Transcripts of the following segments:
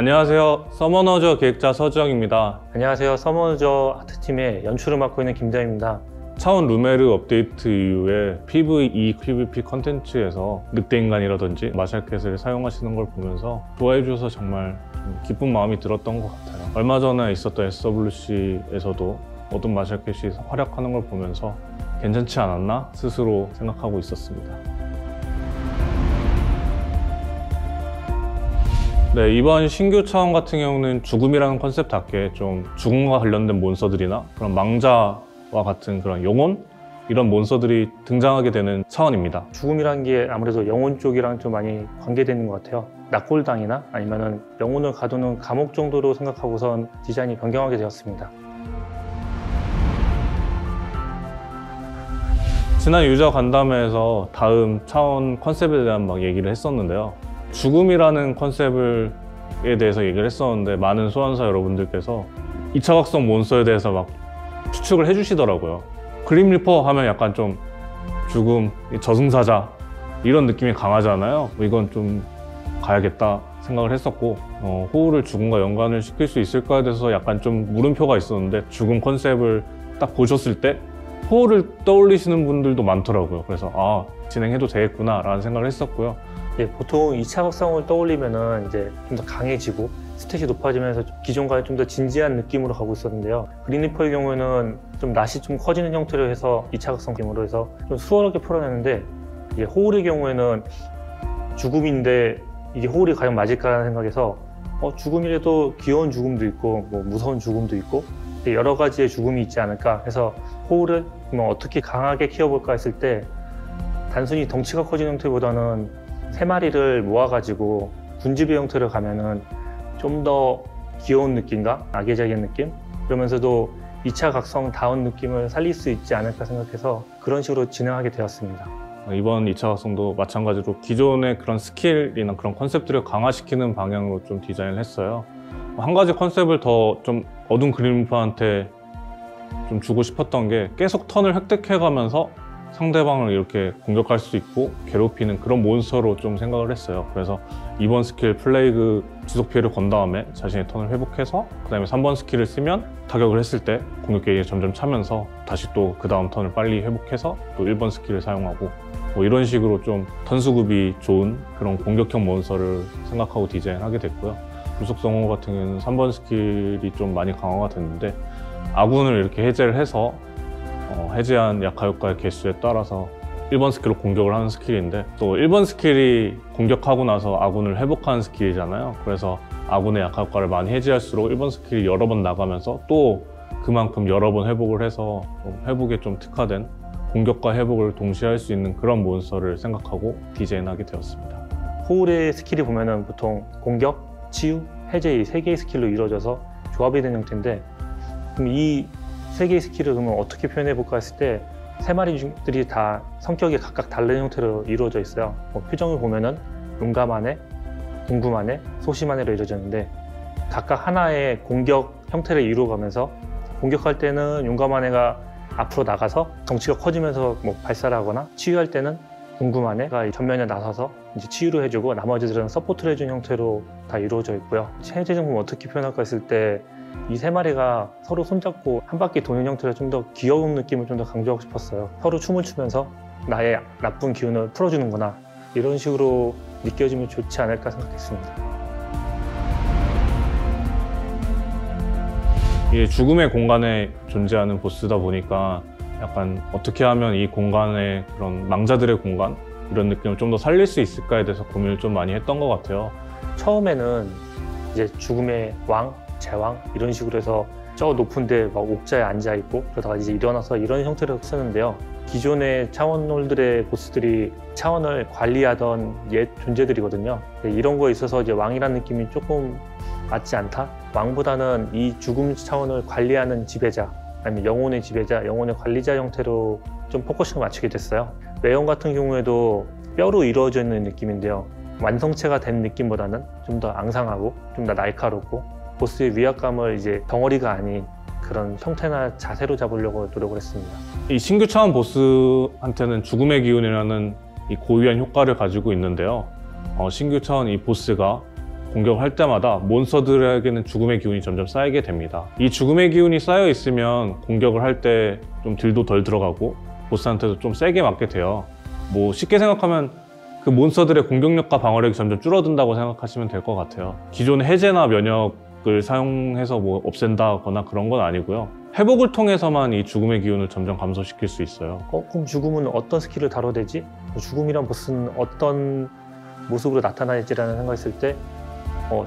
안녕하세요. 서머너저 기획자 서주영입니다. 안녕하세요. 서머너저 아트팀의 연출을 맡고 있는 김대현입니다. 차원 루메르 업데이트 이후에 PVE, PVP 컨텐츠에서 늑대인간이라든지 마샬캣을 사용하시는 걸 보면서 좋아해 주셔서 정말 기쁜 마음이 들었던 것 같아요. 얼마 전에 있었던 SWC에서도 어둠 마샬캣이 활약하는 걸 보면서 괜찮지 않았나 스스로 생각하고 있었습니다. 네, 이번 신규 차원 같은 경우는 죽음이라는 컨셉답게 좀 죽음과 관련된 몬스터들이나 그런 망자와 같은 그런 영혼? 이런 몬스터들이 등장하게 되는 차원입니다. 죽음이란 게 아무래도 영혼 쪽이랑 좀 많이 관계되는 것 같아요. 낙골당이나 아니면은 영혼을 가두는 감옥 정도로 생각하고선 디자인이 변경하게 되었습니다. 지난 유저 간담회에서 다음 차원 컨셉에 대한 막 얘기를 했었는데요. 죽음이라는 컨셉에 대해서 얘기를 했었는데 많은 소환사 여러분들께서 2차 각성 몬스터에 대해서 막 추측을 해주시더라고요. 그림 리퍼 하면 약간 좀 죽음, 저승사자 이런 느낌이 강하잖아요. 이건 좀 가야겠다 생각을 했었고 호우를 죽음과 연관을 시킬 수 있을까에 대해서 약간 좀 물음표가 있었는데 죽음 컨셉을 딱 보셨을 때 호우를 떠올리시는 분들도 많더라고요. 그래서 아, 진행해도 되겠구나 라는 생각을 했었고요. 보통 2차 각성을 떠올리면은 이제 좀 더 강해지고 스탯이 높아지면서 기존과는 좀 더 진지한 느낌으로 가고 있었는데요. 그린리퍼의 경우에는 좀 낫이 좀 커지는 형태로 해서 2차 각성 느낌으로 해서 좀 수월하게 풀어내는데, 이제 호울의 경우에는 죽음인데 이게 호울이 과연 맞을까라는 생각에서 죽음이라도 귀여운 죽음도 있고 뭐 무서운 죽음도 있고 여러 가지의 죽음이 있지 않을까 해서 호울을 어떻게 강하게 키워볼까 했을 때 단순히 덩치가 커지는 형태보다는 3마리를 모아가지고 군집의 형태로 가면은 좀 더 귀여운 느낌과 아기자기한 느낌? 그러면서도 2차 각성다운 느낌을 살릴 수 있지 않을까 생각해서 그런 식으로 진행하게 되었습니다. 이번 2차 각성도 마찬가지로 기존의 그런 스킬이나 그런 컨셉들을 강화시키는 방향으로 좀 디자인을 했어요. 한 가지 컨셉을 더 좀 어둠 그린리퍼한테 좀 주고 싶었던 게 계속 턴을 획득해가면서 상대방을 이렇게 공격할 수 있고 괴롭히는 그런 몬스터로 좀 생각을 했어요. 그래서 2번 스킬 플레이그 지속 피해를 건 다음에 자신의 턴을 회복해서 그 다음에 3번 스킬을 쓰면 타격을 했을 때 공격 게이지가 점점 차면서 다시 또 그 다음 턴을 빨리 회복해서 또 1번 스킬을 사용하고 뭐 이런 식으로 좀 턴 수급이 좋은 그런 공격형 몬스터를 생각하고 디자인하게 됐고요. 불속성호 같은 경우는 3번 스킬이 좀 많이 강화가 됐는데 아군을 이렇게 해제를 해서 해제한 약화 효과의 개수에 따라서 1번 스킬로 공격을 하는 스킬인데 또 1번 스킬이 공격하고 나서 아군을 회복하는 스킬이잖아요. 그래서 아군의 약화 효과를 많이 해제할수록 1번 스킬이 여러 번 나가면서 또 그만큼 여러 번 회복을 해서 회복에 좀 특화된 공격과 회복을 동시에 할 수 있는 그런 몬스터를 생각하고 디자인하게 되었습니다. 호울의 스킬이 보면은 보통 공격, 치유, 해제 이 3개의 스킬로 이루어져서 조합이 된 형태인데, 그럼 이 3개의 스킬을 그러면 어떻게 표현해볼까 했을 때 3마리들이 다 성격이 각각 다른 형태로 이루어져 있어요. 표정을 보면은 용감하네, 궁금하네, 소심하네로 이루어졌는데 각각 하나의 공격 형태를 이루어가면서 공격할 때는 용감하네가 앞으로 나가서 덩치가 커지면서 발사를 하거나 치유할 때는 궁금하네가 전면에 나서서 이제 치유를 해주고 나머지들은 서포트를 해주는 형태로 다 이루어져 있고요. 해제 정보를 어떻게 표현할까 했을 때 이 3마리가 서로 손잡고 한 바퀴 도는 형태로 좀 더 귀여운 느낌을 좀 더 강조하고 싶었어요. 서로 춤을 추면서 나의 나쁜 기운을 풀어주는구나, 이런 식으로 느껴지면 좋지 않을까 생각했습니다. 이게 죽음의 공간에 존재하는 보스다 보니까 약간 어떻게 하면 이 공간의 그런 망자들의 공간 이런 느낌을 좀 더 살릴 수 있을까에 대해서 고민을 좀 많이 했던 것 같아요. 처음에는 이제 죽음의 왕, 제왕 이런 식으로 해서 저 높은데 막 옥자에 앉아 있고 그러다가 이제 일어나서 이런 형태로 쓰는데요. 기존의 차원홀들의 보스들이 차원을 관리하던 옛 존재들이거든요. 이런 거에 있어서 이제 왕이라는 느낌이 조금 맞지 않다? 왕보다는 이 죽음 차원을 관리하는 지배자, 아니면 영혼의 지배자, 영혼의 관리자 형태로 좀 포커싱을 맞추게 됐어요. 외형 같은 경우에도 뼈로 이루어져 있는 느낌인데요. 완성체가 된 느낌보다는 좀 더 앙상하고 좀 더 날카롭고 보스의 위압감을 이제 덩어리가 아닌 그런 형태나 자세로 잡으려고 노력을 했습니다. 이 신규 차원 보스한테는 죽음의 기운이라는 이 고유한 효과를 가지고 있는데요. 신규 차원 이 보스가 공격을 할 때마다 몬스터들에게는 죽음의 기운이 점점 쌓이게 됩니다. 이 죽음의 기운이 쌓여 있으면 공격을 할 때 좀 딜도 덜 들어가고 보스한테도 좀 세게 맞게 돼요. 뭐 쉽게 생각하면 그 몬스터들의 공격력과 방어력이 점점 줄어든다고 생각하시면 될 것 같아요. 기존의 해제나 면역을 사용해서 뭐 없앤다거나 그런 건 아니고요. 회복을 통해서만 이 죽음의 기운을 점점 감소시킬 수 있어요. 그럼 죽음은 어떤 스킬을 다뤄야 되지? 죽음이란 보스는 어떤 모습으로 나타날지라는 생각했을 때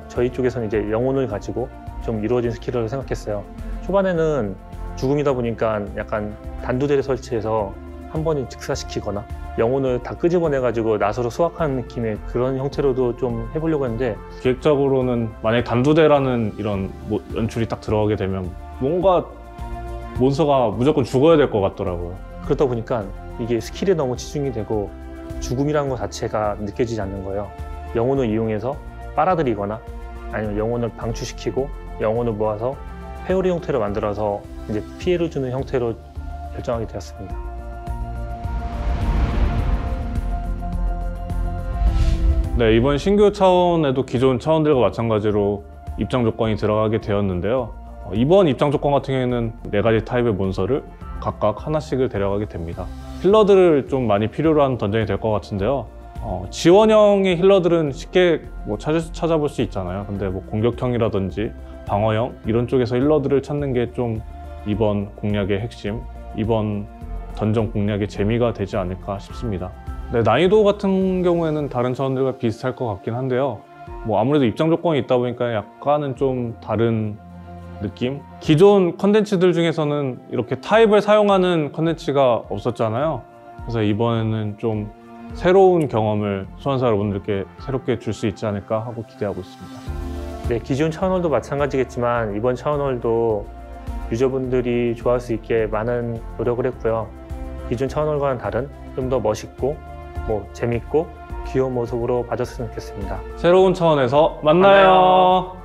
저희 쪽에서는 이제 영혼을 가지고 좀 이루어진 스킬을 생각했어요. 초반에는 죽음이다 보니까 약간 단두대를 설치해서 한 번에 즉사시키거나 영혼을 다 끄집어내가지고 나서로 수확하는 느낌의 그런 형태로도 좀 해보려고 했는데, 기획적으로는 만약에 단두대라는 이런 연출이 딱 들어가게 되면 뭔가 몬스터가 무조건 죽어야 될 것 같더라고요. 그러다 보니까 이게 스킬에 너무 치중이 되고 죽음이라는 것 자체가 느껴지지 않는 거예요. 영혼을 이용해서 빨아들이거나 아니면 영혼을 방출시키고 영혼을 모아서 회오리 형태로 만들어서 이제 피해를 주는 형태로 결정하게 되었습니다. 네, 이번 신규 차원에도 기존 차원들과 마찬가지로 입장 조건이 들어가게 되었는데요. 이번 입장 조건 같은 경우에는 4가지 타입의 몬스터를 각각 하나씩을 데려가게 됩니다. 힐러들을 좀 많이 필요로 하는 던전이 될 것 같은데요. 지원형의 힐러들은 쉽게 뭐 찾아볼 수 있잖아요. 근데 뭐 공격형이라든지 방어형 이런 쪽에서 힐러들을 찾는 게 좀 이번 공략의 핵심, 이번 던전 공략의 재미가 되지 않을까 싶습니다. 네, 난이도 같은 경우에는 다른 차원들과 비슷할 것 같긴 한데요. 뭐 아무래도 입장 조건이 있다 보니까 약간은 좀 다른 느낌? 기존 컨텐츠들 중에서는 이렇게 타입을 사용하는 컨텐츠가 없었잖아요. 그래서 이번에는 좀 새로운 경험을 소환사 여러분들께 새롭게 줄 수 있지 않을까 하고 기대하고 있습니다. 네, 기존 차원홀도 마찬가지겠지만 이번 차원홀도 유저분들이 좋아할 수 있게 많은 노력을 했고요. 기존 차원홀과는 다른 좀 더 멋있고 재밌고 귀여운 모습으로 봐줬으면 좋겠습니다. 새로운 차원에서 만나요.